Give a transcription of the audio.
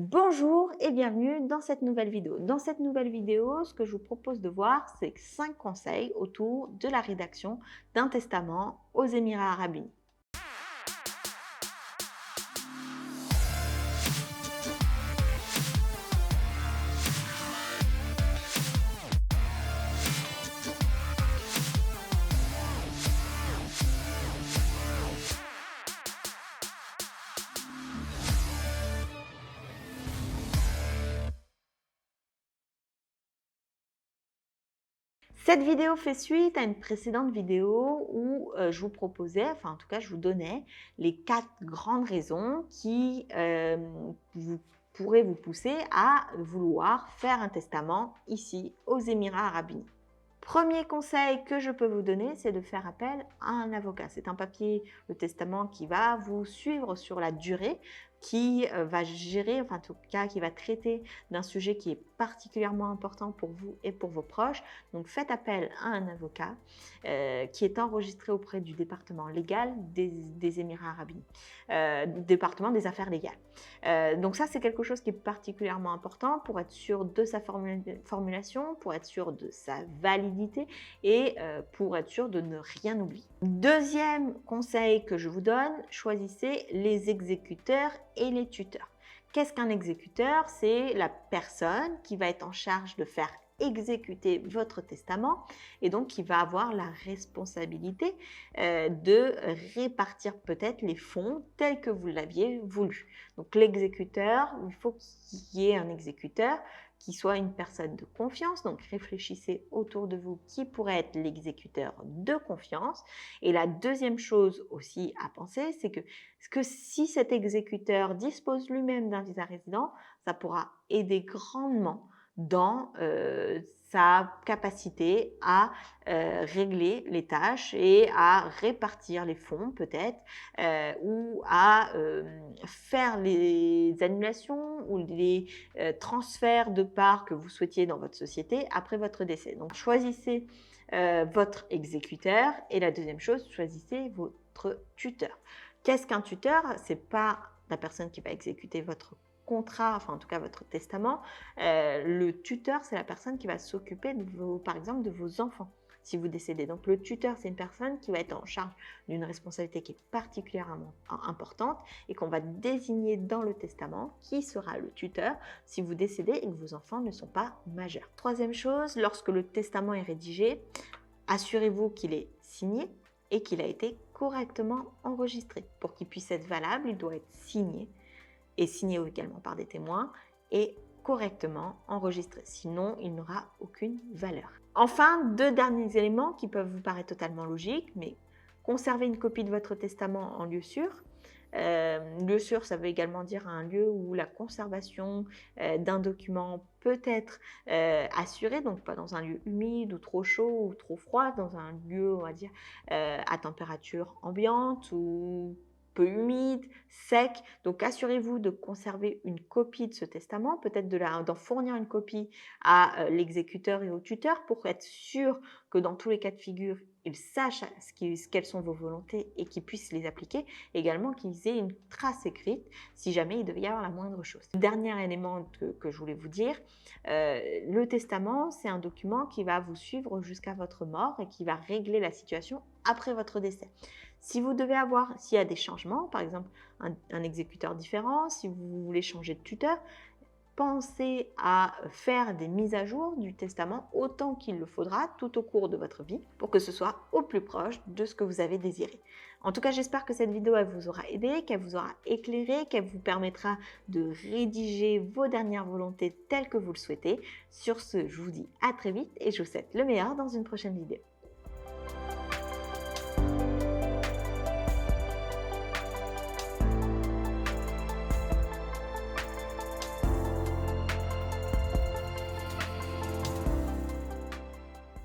Bonjour et bienvenue dans cette nouvelle vidéo. Dans cette nouvelle vidéo, ce que je vous propose de voir, c'est 5 conseils autour de la rédaction d'un testament aux Émirats Arabes Unis. Cette vidéo fait suite à une précédente vidéo où je vous proposais, enfin en tout cas je vous donnais les 4 grandes raisons qui pourraient vous pousser à vouloir faire un testament ici aux Émirats Arabes Unis. Premier conseil que je peux vous donner, c'est de faire appel à un avocat. C'est un papier, le testament, qui va vous suivre sur la durée, qui va gérer, enfin en tout cas qui va traiter d'un sujet qui est particulièrement important pour vous et pour vos proches. Donc faites appel à un avocat qui est enregistré auprès du département légal des Émirats Arabes Unis, du département des affaires légales. Donc ça, c'est quelque chose qui est particulièrement important pour être sûr de sa formulation, pour être sûr de sa validité et pour être sûr de ne rien oublier. Deuxième conseil que je vous donne, choisissez les exécuteurs et les tuteurs. Qu'est-ce qu'un exécuteur? C'est la personne qui va être en charge de faire exécuter votre testament et donc qui va avoir la responsabilité de répartir peut-être les fonds tels que vous l'aviez voulu. Donc l'exécuteur, il faut qu'il y ait un exécuteur qui soit une personne de confiance. Donc réfléchissez autour de vous qui pourrait être l'exécuteur de confiance. Et la deuxième chose aussi à penser, c'est que si cet exécuteur dispose lui-même d'un visa résident, ça pourra aider grandement dans sa capacité à régler les tâches et à répartir les fonds peut-être ou à faire les annulations ou les transferts de parts que vous souhaitiez dans votre société après votre décès. Donc choisissez votre exécuteur et la deuxième chose, choisissez votre tuteur. Qu'est-ce qu'un tuteur? C'est pas la personne qui va exécuter votre contrat, enfin en tout cas votre testament. Le tuteur, c'est la personne qui va s'occuper par exemple de vos enfants si vous décédez. Donc le tuteur, c'est une personne qui va être en charge d'une responsabilité qui est particulièrement importante et qu'on va désigner dans le testament qui sera le tuteur si vous décédez et que vos enfants ne sont pas majeurs. Troisième chose, lorsque le testament est rédigé, assurez-vous qu'il est signé et qu'il a été correctement enregistré. Pour qu'il puisse être valable, il doit être signé et signé également par des témoins et correctement enregistré. Sinon, il n'aura aucune valeur. Enfin, deux derniers éléments qui peuvent vous paraître totalement logiques, mais conservez une copie de votre testament en lieu sûr. Lieu sûr, ça veut également dire un lieu où la conservation d'un document peut être assurée, donc pas dans un lieu humide ou trop chaud ou trop froid, dans un lieu, on va dire, à température ambiante ou peu humide, sec. Donc assurez-vous de conserver une copie de ce testament, peut-être d'en fournir une copie à l'exécuteur et au tuteur pour être sûr que dans tous les cas de figure, ils sachent quelles sont vos volontés et qu'ils puissent les appliquer. Également qu'ils aient une trace écrite si jamais il devait y avoir la moindre chose. Dernier élément que je voulais vous dire, le testament, c'est un document qui va vous suivre jusqu'à votre mort et qui va régler la situation après votre décès. Si vous devez s'il y a des changements, par exemple un exécuteur différent, si vous voulez changer de tuteur, pensez à faire des mises à jour du testament autant qu'il le faudra tout au cours de votre vie pour que ce soit au plus proche de ce que vous avez désiré. En tout cas, j'espère que cette vidéo elle vous aura aidé, qu'elle vous aura éclairé, qu'elle vous permettra de rédiger vos dernières volontés telles que vous le souhaitez. Sur ce, je vous dis à très vite et je vous souhaite le meilleur dans une prochaine vidéo.